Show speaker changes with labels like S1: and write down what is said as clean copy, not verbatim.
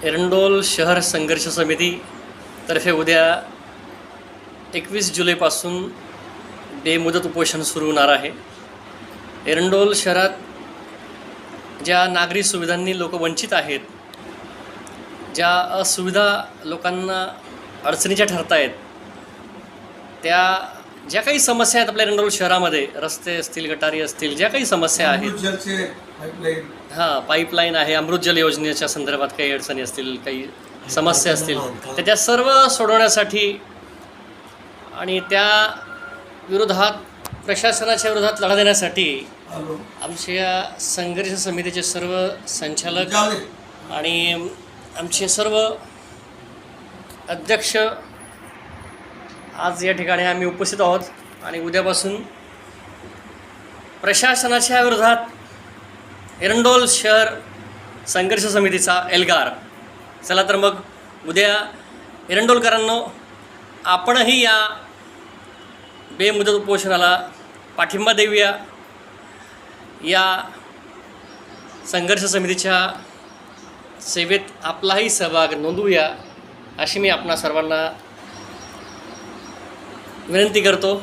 S1: एरंडोल शहर संघर्ष समिती तर्फे उद्या 21 जुलैपासून बेमुदत उपोषण सुरू होणार आहे। एरंडोल शहरात ज्या नागरी सुविधांनी लोक वंचित आहेत, ज्या असुविधा लोकांना अडचणीच्या ठरत आहेत, त्या ज्या काही समस्या आहेत आपल्या एरंडोल शहरामध्ये, रस्ते असतील, गटारी असतील, ज्या काही समस्या आहेत, पाईपलाईन आहे, अमृत जल योजनेच्या संदर्भात काही अडचणी असतील, काही समस्या असतील, तर त्या सर्व सोडवण्यासाठी आणि त्या विरोधात प्रशासनाच्या विरोधात लढा देण्यासाठी आमच्या संघर्ष समितीचे सर्व संचालक आणि आमचे सर्व अध्यक्ष आज या ठिकाणी आम्ही उपस्थित आहोत आणि उद्यापासून प्रशासनाच्या विरोधात एरंडोल शहर संघर्ष समितीचा एल्गार। चला तर मग उद्या एरंडोलकरांनो, आपणही या बेमुदत उपोषणाला पाठिंबा देऊया, या संघर्ष समितीच्या सेवेत आपलाही सहभाग नोंदवूया, अशी मी आपणा सर्वांना विनंती करतो।